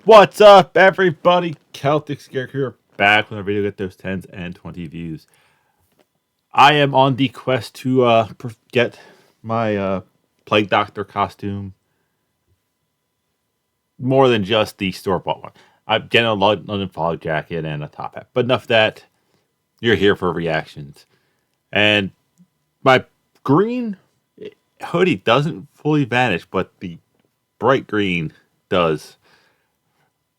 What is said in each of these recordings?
What's up, everybody? Celtic Scare here, back with a video to get those 10s and 20 views. I am on the quest to get my Plague Doctor costume. More than just the store-bought one. I'm getting a London fog jacket and a top hat. But enough of that. You're here for reactions. And my green hoodie doesn't fully vanish, but the bright green does.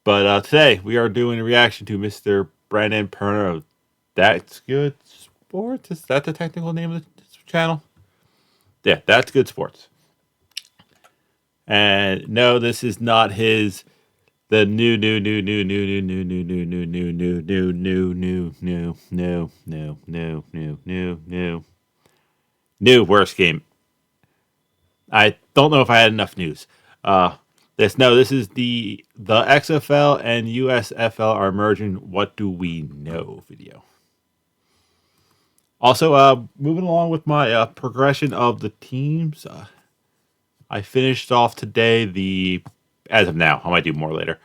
But today, we are doing a reaction to Mr. Brandon Perner of That's Good Sports. Is that the technical name of the channel? Yeah, That's Good Sports. And no, this is not the new worst game. I don't know if I had enough news. This is the XFL and USFL are merging. What do we know video. Also, moving along with my progression of the teams. I finished off today as of now, I might do more later.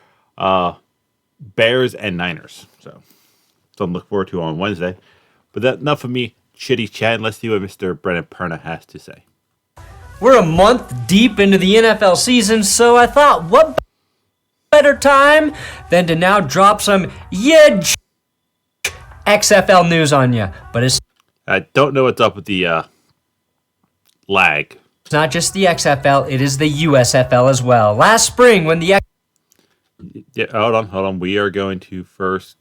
Bears and Niners. So something to look forward to on Wednesday. But that's enough of me chitty chatting. Let's see what Mr. Brandon Perner has to say. We're a month deep into the NFL season, so I thought, what better time than to now drop some XFL news on you. But I don't know what's up with the lag. It's not just the XFL, it is the USFL as well. Last spring, when the hold on. We are going to first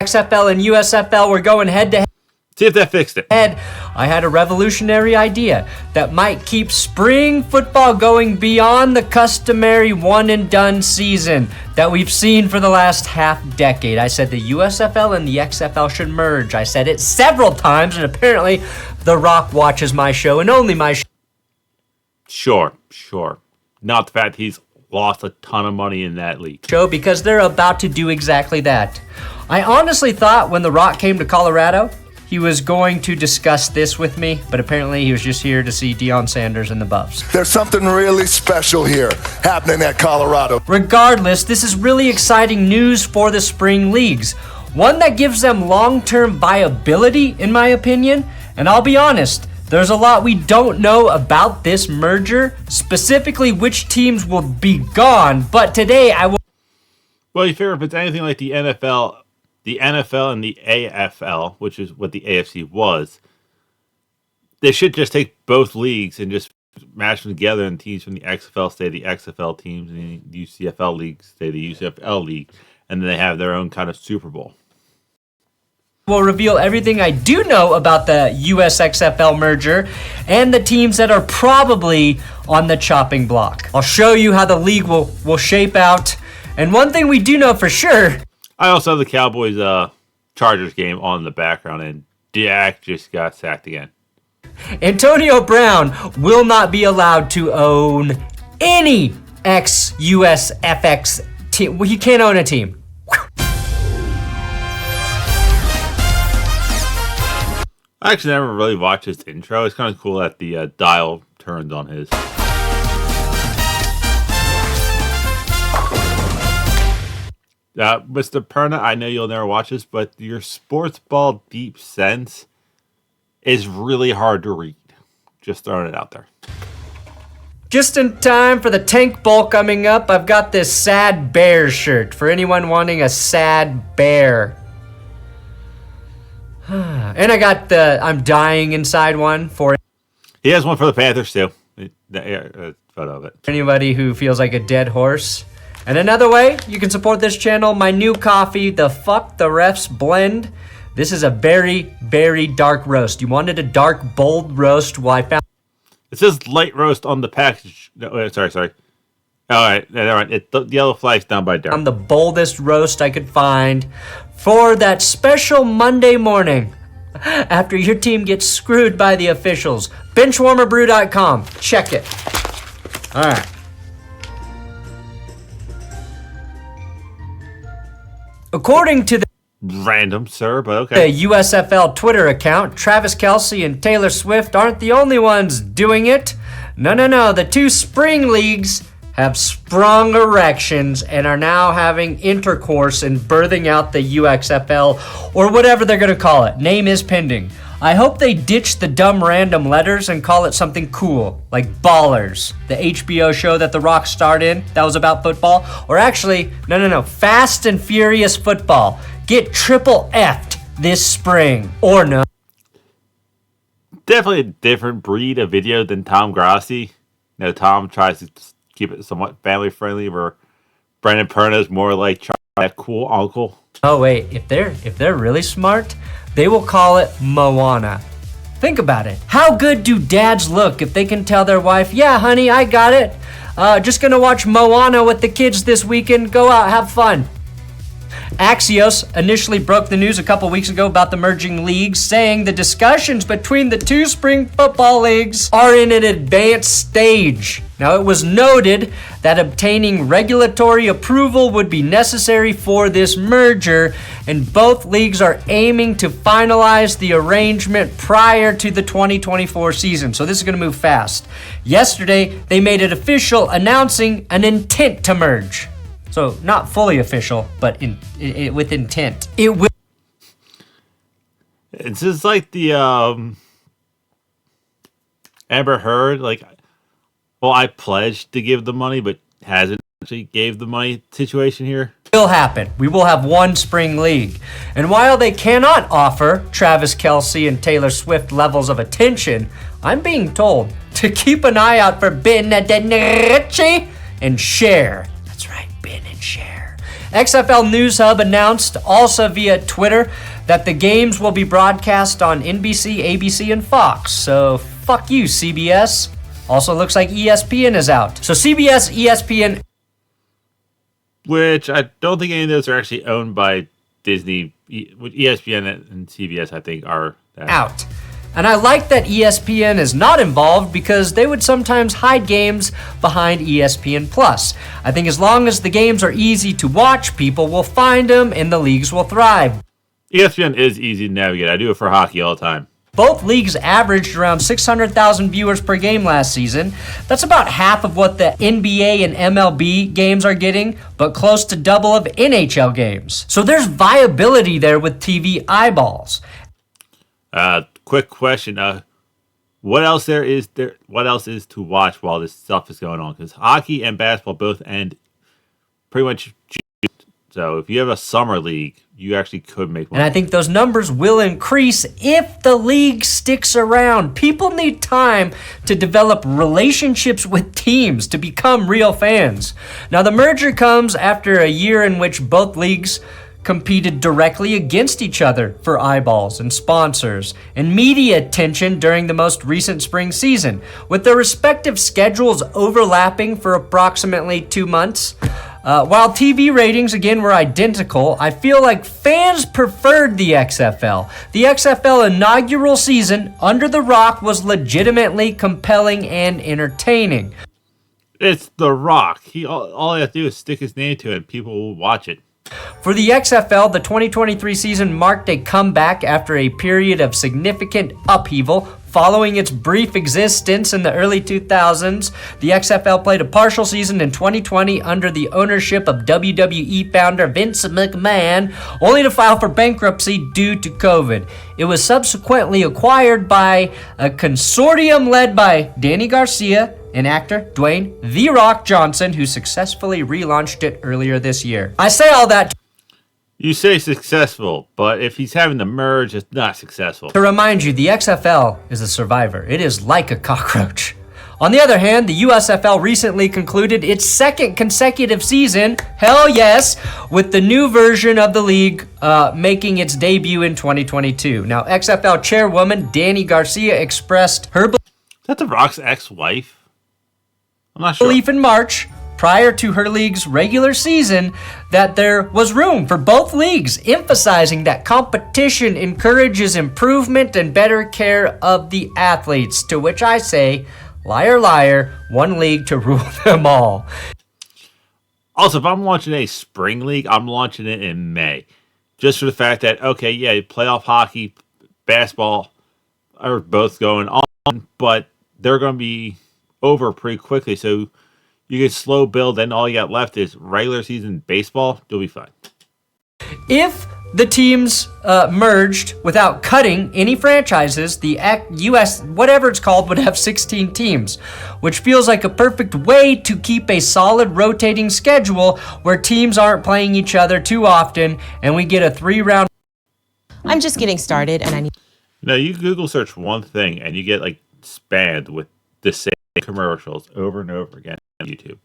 XFL and USFL were going head-to-head. See if that fixed it. I had a revolutionary idea that might keep spring football going beyond the customary one-and-done season that we've seen for the last half-decade. I said the USFL and the XFL should merge. I said it several times, and apparently The Rock watches my show, and only my show. Sure. Not the fact he's lost a ton of money in that league. Because they're about to do exactly that. I honestly thought when The Rock came to Colorado, he was going to discuss this with me, but apparently he was just here to see Deion Sanders and the Buffs. There's something really special here happening at Colorado. Regardless, this is really exciting news for the spring leagues. One that gives them long-term viability, in my opinion. And I'll be honest, there's a lot we don't know about this merger, specifically which teams will be gone. But today I will... Well, you figure if it's anything like the NFL and the AFL, which is what the AFC was, they should just take both leagues and just mash them together, and teams from the XFL stay the XFL teams, and the UCFL leagues stay the UCFL league, and then they have their own kind of Super Bowl. Will reveal everything I do know about the USXFL merger and the teams that are probably on the chopping block. I'll show you how the league will shape out. And one thing we do know for sure... I also have the Cowboys Chargers game on in the background, and Dak just got sacked again. Antonio Brown will not be allowed to own any ex-USFX team. He can't own a team. I actually never really watched his intro. It's kind of cool that the dial turns on his. Mr. Perna, I know you'll never watch this, but your sports ball deep sense is really hard to read. Just throwing it out there. Just in time for the Tank Bowl coming up, I've got this sad bear shirt for anyone wanting a sad bear. And I got the I'm dying inside one for... He has one for the Panthers too. A photo of it. Anybody who feels like a dead horse. And another way you can support this channel, my new coffee, the Fuck the Refs blend. This is a very, very dark roast. You wanted a dark, bold roast? Well, I found... It says light roast on the package. No, sorry. All right, never mind. The yellow flag's down by Darren. I'm the boldest roast I could find for that special Monday morning after your team gets screwed by the officials. Benchwarmerbrew.com. Check it. All right. According to the... random, sir, but okay. The USFL Twitter account, Travis Kelce and Taylor Swift aren't the only ones doing it. No. The two spring leagues have sprung erections and are now having intercourse and birthing out the UXFL, or whatever they're going to call it. Name is pending. I hope they ditch the dumb random letters and call it something cool, like Ballers, the HBO show that The Rock starred in that was about football. Or actually, no, Fast and Furious Football. Get triple F'd this spring. Or no. Definitely a different breed of video than Tom Grassi. Tom tries to keep it somewhat family friendly, where Brandon Perna is more like that cool uncle. Oh wait, if they're really smart, they will call it Moana. Think about it. How good do dads look if they can tell their wife, yeah, honey, I got it. Just gonna watch Moana with the kids this weekend. Go out, have fun. Axios initially broke the news a couple weeks ago about the merging leagues, saying the discussions between the two spring football leagues are in an advanced stage. Now, it was noted that obtaining regulatory approval would be necessary for this merger, and both leagues are aiming to finalize the arrangement prior to the 2024 season. So this is going to move fast. Yesterday, they made it official, announcing an intent to merge. So not fully official, but with intent. It will. It's just like the Amber Heard, I pledged to give the money, but hasn't actually gave the money situation here. Will happen. We will have one spring league. And while they cannot offer Travis Kelce and Taylor Swift levels of attention, I'm being told to keep an eye out for Ben Ritchie and Cher. That's right, Ben and Cher. XFL News Hub announced also via Twitter that the games will be broadcast on NBC, ABC, and Fox. So fuck you, CBS. Also looks like ESPN is out. So CBS, ESPN... Which I don't think any of those are actually owned by Disney. ESPN and CBS, I think, are out. And I like that ESPN is not involved because they would sometimes hide games behind ESPN+. I think as long as the games are easy to watch, people will find them and the leagues will thrive. ESPN is easy to navigate. I do it for hockey all the time. Both leagues averaged around 600,000 viewers per game last season. That's about half of what the NBA and MLB games are getting, but close to double of NHL games. So there's viability there with TV eyeballs. Quick question. What else is to watch while this stuff is going on? Because hockey and basketball both end pretty much June. So if you have a summer league, you actually could make money. And I think those numbers will increase if the league sticks around. People need time to develop relationships with teams to become real fans. Now, the merger comes after a year in which both leagues competed directly against each other for eyeballs and sponsors and media attention during the most recent spring season, with their respective schedules overlapping for approximately 2 months. While TV ratings, again, were identical, I feel like fans preferred the XFL. The XFL inaugural season under The Rock was legitimately compelling and entertaining. It's The Rock. All he has to do is stick his name to it and people will watch it. For the XFL, the 2023 season marked a comeback after a period of significant upheaval. Following its brief existence in the early 2000s, the XFL played a partial season in 2020 under the ownership of WWE founder Vince McMahon, only to file for bankruptcy due to COVID. It was subsequently acquired by a consortium led by Danny Garcia and actor Dwayne "The Rock" Johnson, who successfully relaunched it earlier this year. I say all that You say successful, but if he's having to merge, it's not successful. to remind you, the XFL is a survivor. It is like a cockroach. On the other hand, the USFL recently concluded its second consecutive season, hell yes, with the new version of the league making its debut in 2022. Now, XFL chairwoman Danny Garcia expressed her Is that The Rock's ex-wife? I'm not sure. belief in March, prior to her league's regular season, that there was room for both leagues, emphasizing that competition encourages improvement and better care of the athletes, to which I say, liar, liar, one league to rule them all. Also, if I'm launching a spring league, I'm launching it in May. just for the fact that, okay, yeah, playoff hockey, basketball are both going on, but they're going to be over pretty quickly. So you can slow build, and all you got left is regular season baseball. You'll be fine. If the teams merged without cutting any franchises, the US, whatever it's called, would have 16 teams, which feels like a perfect way to keep a solid rotating schedule where teams aren't playing each other too often, and we get a 3-round. I'm just getting started, and I need. No, you Google search one thing, and you get like spammed with the same commercials over and over again on YouTube.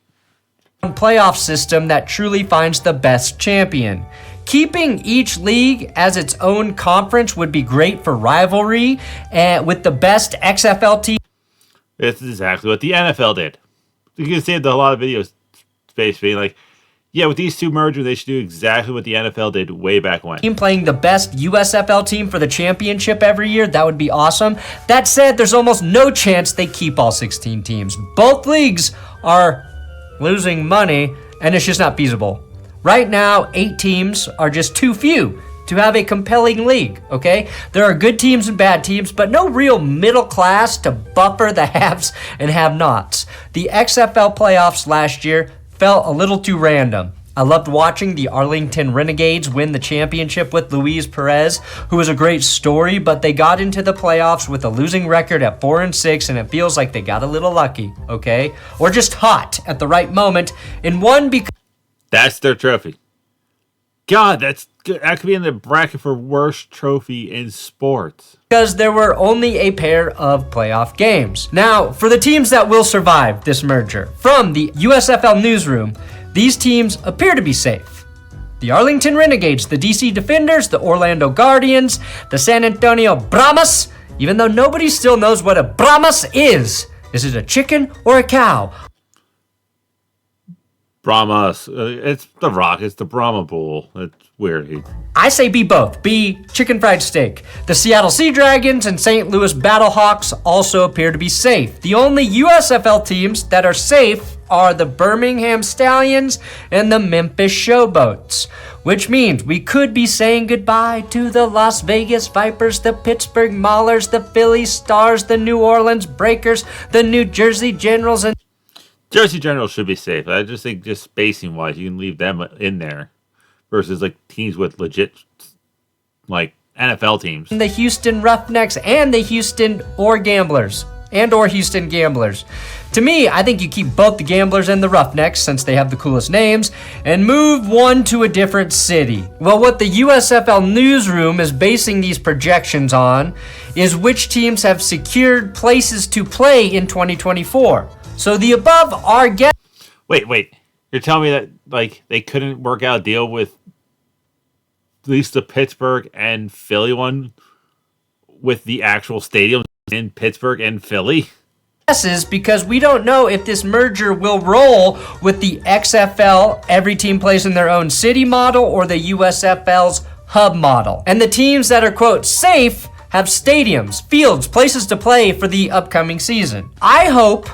Playoff system that truly finds the best champion. Keeping each league as its own conference would be great for rivalry, and with the best XFL team. This is exactly what the NFL did. You can see a lot of videos space being like, yeah, with these two mergers, they should do exactly what the NFL did way back when. Team playing the best USFL team for the championship every year, that would be awesome. That said, there's almost no chance they keep all 16 teams. Both leagues are losing money, and it's just not feasible. Right now, 8 teams are just too few to have a compelling league, okay? There are good teams and bad teams, but no real middle class to buffer the haves and have-nots. The XFL playoffs last year felt a little too random. I loved watching the Arlington Renegades win the championship with Luis Perez, who was a great story, but they got into the playoffs with a losing record at 4-6, and it feels like they got a little lucky, okay? Or just hot at the right moment, and won because that's their trophy. God, that could be in the bracket for worst trophy in sports. Because there were only a pair of playoff games. Now, for the teams that will survive this merger, from the USFL newsroom, these teams appear to be safe. The Arlington Renegades, the DC Defenders, the Orlando Guardians, the San Antonio Brahmas, even though nobody still knows what a Brahmas is. Is it a chicken or a cow? Brahmas. It's the Rock. It's the Brahma Bowl. It's weird. I say be both. Be chicken fried steak. The Seattle Sea Dragons and St. Louis Battlehawks also appear to be safe. The only USFL teams that are safe are the Birmingham Stallions and the Memphis Showboats, which means we could be saying goodbye to the Las Vegas Vipers, the Pittsburgh Maulers, the Philly Stars, the New Orleans Breakers, the New Jersey Generals, and Jersey Generals should be safe. I just think, just spacing wise, you can leave them in there versus like teams with legit like NFL teams. the Houston Roughnecks and the Houston Gamblers. Houston Gamblers. To me, I think you keep both the Gamblers and the Roughnecks, since they have the coolest names, and move one to a different city. Well, what the USFL newsroom is basing these projections on is which teams have secured places to play in 2024. So the above are Wait. You're telling me that like they couldn't work out a deal with at least the Pittsburgh and Philly one with the actual stadium in Pittsburgh and Philly? guesses because we don't know if this merger will roll with the XFL, every team plays in their own city model, or the USFL's hub model. And the teams that are, quote, safe have stadiums, fields, places to play for the upcoming season. I hope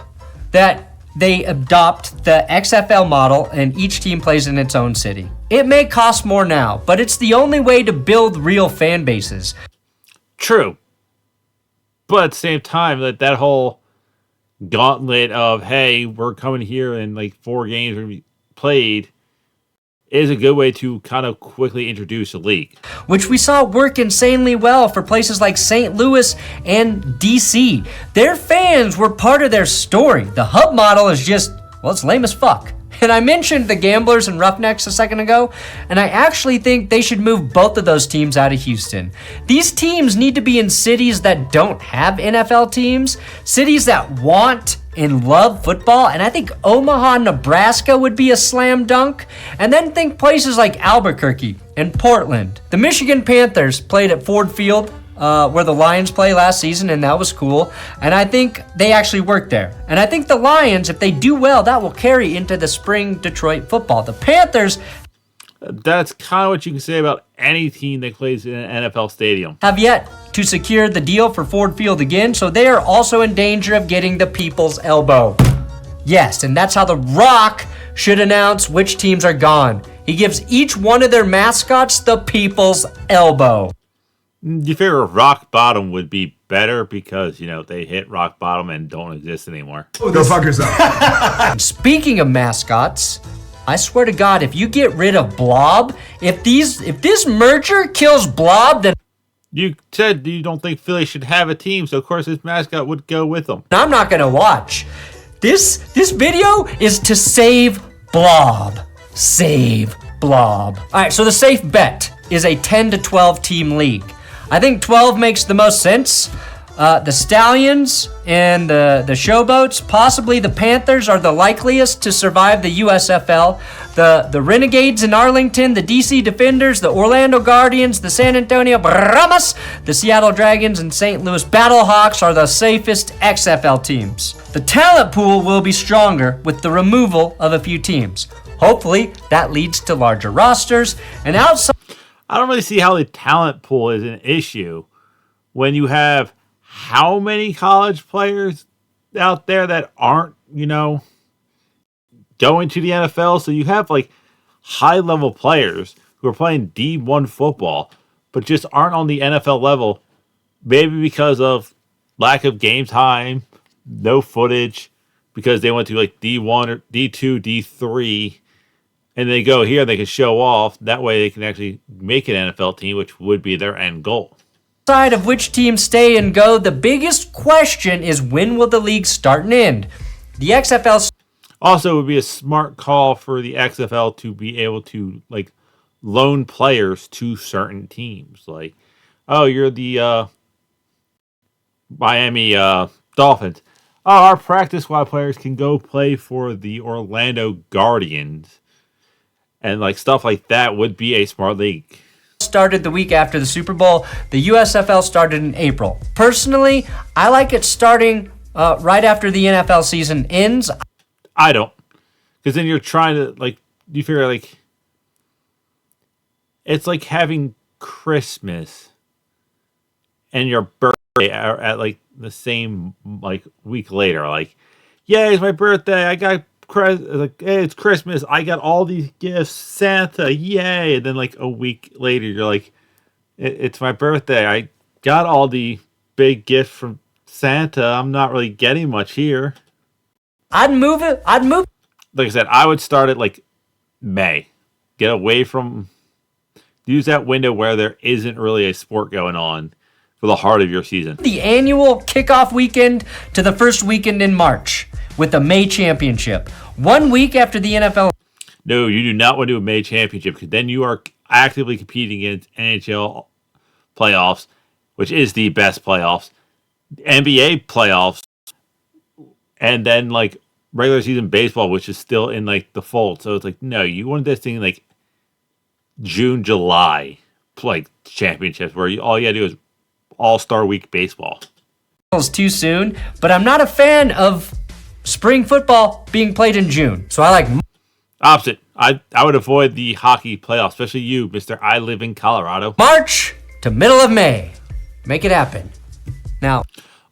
that they adopt the XFL model and each team plays in its own city. It may cost more now, but it's the only way to build real fan bases. True. But at the same time, that whole gauntlet of, hey, we're coming here and like 4 games are going to be played is a good way to kind of quickly introduce a league. Which we saw work insanely well for places like St. Louis and DC. Their fans were part of their story. The hub model is just, well, it's lame as fuck. And I mentioned the Gamblers and Roughnecks a second ago, and I actually think they should move both of those teams out of Houston. These teams need to be in cities that don't have NFL teams, cities that want and love football, and I think Omaha, Nebraska would be a slam dunk. And then think places like Albuquerque and Portland. The Michigan Panthers played at Ford Field, where the Lions play last season, and that was cool. And I think they actually worked there. And I think the Lions, if they do well, that will carry into the spring Detroit football. The Panthers, that's kind of what you can say about any team that plays in an NFL stadium, have yet to secure the deal for Ford Field again, so they are also in danger of getting the people's elbow. Yes, and that's how The Rock should announce which teams are gone. He gives each one of their mascots the people's elbow. You figure rock bottom would be better because, they hit rock bottom and don't exist anymore. Go fuck yourself. Speaking of mascots, I swear to God, if you get rid of Blob, if this merger kills Blob, then You said you don't think Philly should have a team, so of course his mascot would go with them. I'm not gonna watch. This video is to save Blob. Save Blob. All right, so the safe bet is a 10 to 12 team league. I think 12 makes the most sense. The Stallions and the Showboats, possibly the Panthers, are the likeliest to survive the USFL. The Renegades in Arlington, the DC Defenders, the Orlando Guardians, the San Antonio Brahmas, the Seattle Dragons, and St. Louis Battlehawks are the safest XFL teams. The talent pool will be stronger with the removal of a few teams. Hopefully, that leads to larger rosters. And outside, I don't really see how the talent pool is an issue when you have how many college players out there that aren't, going to the NFL. So you have high level players who are playing D1 football, but just aren't on the NFL level, maybe because of lack of game time, no footage, because they went to D1 or D2, D3, and they go here, they can show off. That way they can actually make an NFL team, which would be their end goal. Outside of which teams stay and go, the biggest question is when will the league start and end? The XFL also it would be a smart call for the XFL to be able to loan players to certain teams. You're the Miami Dolphins. Oh, our practice squad players can go play for the Orlando Guardians. And stuff like that would be a smart league. Started the week after the Super Bowl. The USFL started in April. Personally, I like it starting right after the NFL season ends. I don't. Because then you're trying to, you figure, it's like having Christmas and your birthday are at, the same, week later. Yay, it's my birthday. I got, hey, it's Christmas. I got all these gifts. Santa, yay. And then, a week later, you're like, it's my birthday. I got all the big gifts from Santa. I'm not really getting much here. I'd move it. Like I said, I would start at May. Get away from, use that window where there isn't really a sport going on for the heart of your season. The annual kickoff weekend to the first weekend in March with the May Championship. 1 week after the NFL. No, you do not want to do a May Championship because then you are actively competing against NHL playoffs, which is the best playoffs, NBA playoffs, and then regular season baseball, which is still in the fold. So it's no, you want this thing June, July, championships where all you gotta do is All-Star Week baseball. It's too soon, but I'm not a fan of spring football being played in June. So I like opposite. I would avoid the hockey playoffs, especially you, Mr. I live in Colorado. March to middle of May. Make it happen. Now,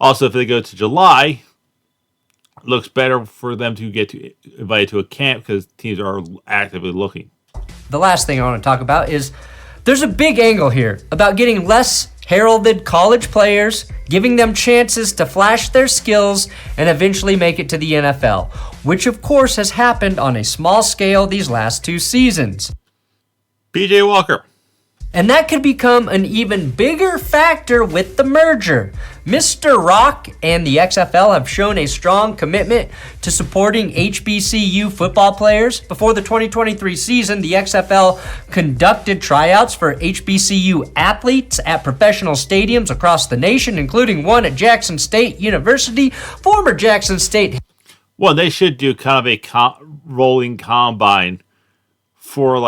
also, if they go to July, it looks better for them to get invited to a camp because teams are actively looking. The last thing I want to talk about is there's a big angle here about getting less heralded college players, giving them chances to flash their skills and eventually make it to the NFL, which of course has happened on a small scale these last 2 seasons. PJ Walker. And that could become an even bigger factor with the merger. Mr. Rock and the XFL have shown a strong commitment to supporting HBCU football players. Before the 2023 season, the XFL conducted tryouts for HBCU athletes at professional stadiums across the nation, including one at Jackson State University. Former Jackson State. Well, they should do kind of a rolling combine for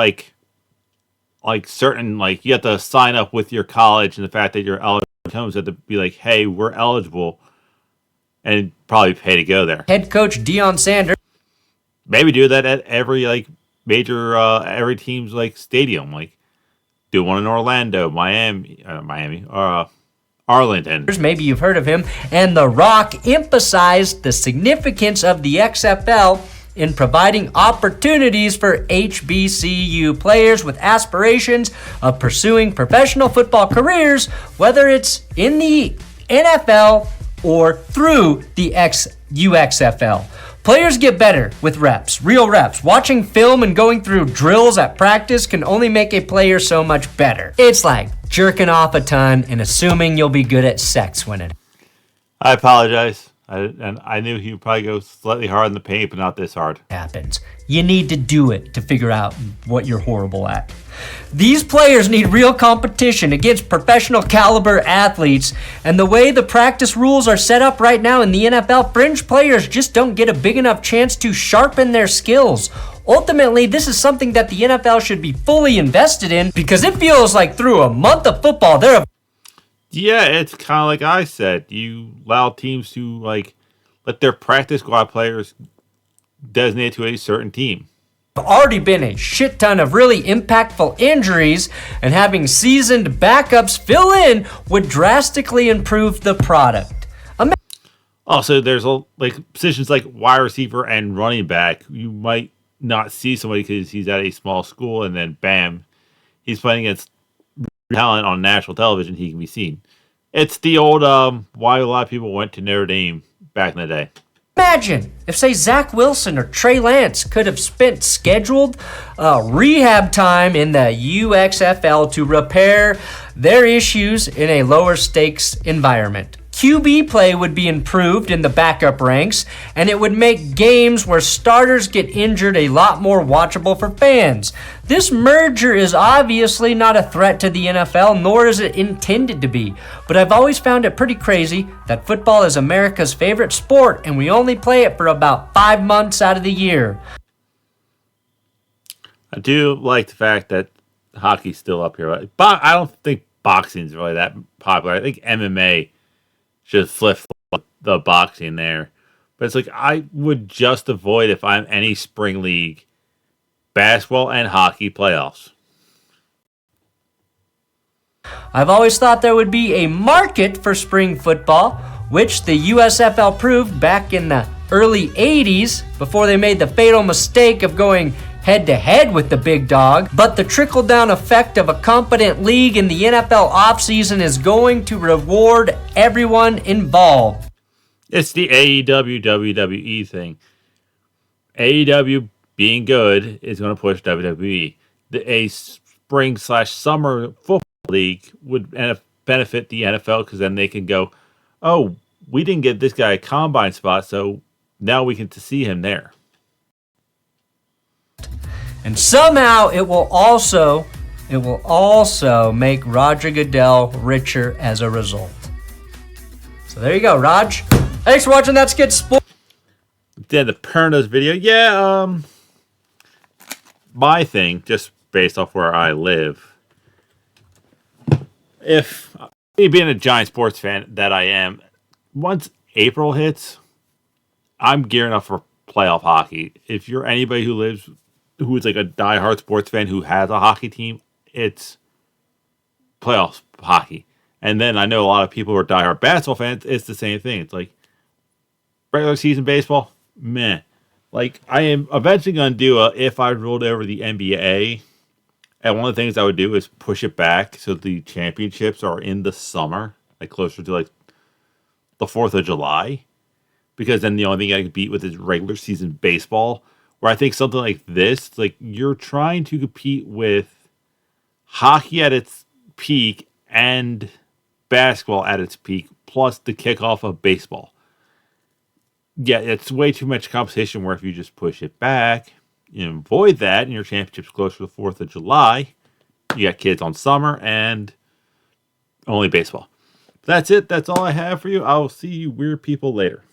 certain, you have to sign up with your college and the fact that you're eligible comes have to be hey, we're eligible and probably pay to go there. Head coach Deion Sanders. Maybe do that at every major, every team's stadium. Do one in Orlando, Miami, Arlington. Maybe you've heard of him. And The Rock emphasized the significance of the XFL in providing opportunities for HBCU players with aspirations of pursuing professional football careers, whether it's in the NFL or through the USFL. Players get better with reps, real reps. Watching film and going through drills at practice can only make a player so much better. It's like jerking off a ton and assuming you'll be good at sex when it I apologize. I knew he would probably go slightly hard in the paint, but not this hard. happens. You need to do it to figure out what you're horrible at. These players need real competition against professional caliber athletes, and the way the practice rules are set up right now in the NFL, fringe players just don't get a big enough chance to sharpen their skills. Ultimately, this is something that the NFL should be fully invested in because it feels like through a month of football, they're Yeah, it's kind of like I said. You allow teams to let their practice squad players designate to a certain team. already been a shit ton of really impactful injuries, and having seasoned backups fill in would drastically improve the product. Also, there's positions like wide receiver and running back. You might not see somebody because he's at a small school, and then bam, he's playing against talent on national television. He can be seen. It's the old why a lot of people went to Notre Dame back in the day. Imagine if, say, Zach Wilson or Trey Lance could have spent scheduled rehab time in the USFL to repair their issues in a lower stakes environment. QB play would be improved in the backup ranks, and it would make games where starters get injured a lot more watchable for fans. This merger is obviously not a threat to the NFL, nor is it intended to be, but I've always found it pretty crazy that football is America's favorite sport, and we only play it for about 5 months out of the year. I do like the fact that hockey's still up here, but I don't think boxing's really that popular. I think MMA should flip the boxing there. But it's like I would just avoid, if I'm any spring league, basketball and hockey playoffs. I've always thought there would be a market for spring football, which the USFL proved back in the early 80s before they made the fatal mistake of going head-to-head with the big dog. But the trickle-down effect of a competent league in the NFL offseason is going to reward everyone involved. It's the AEW WWE thing. AEW being good is going to push WWE. A spring/summer football league would benefit the NFL because then they can go, oh, we didn't get this guy a combine spot, so now we get to see him there. And somehow it will also make Roger Goodell richer as a result. So there you go, Raj. Thanks for watching That's Get Sport. Did the Pernas video? Yeah, my thing, just based off where I live, if me being a giant sports fan that I am, once April hits, I'm gearing up for playoff hockey. If you're anybody who is like a diehard sports fan who has a hockey team, it's playoff hockey. And then I know a lot of people who are diehard basketball fans, it's the same thing. It's like regular season baseball, meh. Like, I am eventually going to do if I rolled over the NBA, and one of the things I would do is push it back so the championships are in the summer, like closer to like the 4th of July, because then the only thing I can beat with is regular season baseball, where I think something like this, like you're trying to compete with hockey at its peak and basketball at its peak, plus the kickoff of baseball. Yeah, it's way too much competition where if you just push it back, you avoid that, and your championship's closer to the 4th of July, you got kids on summer and only baseball. That's it. That's all I have for you. I will see you weird people later.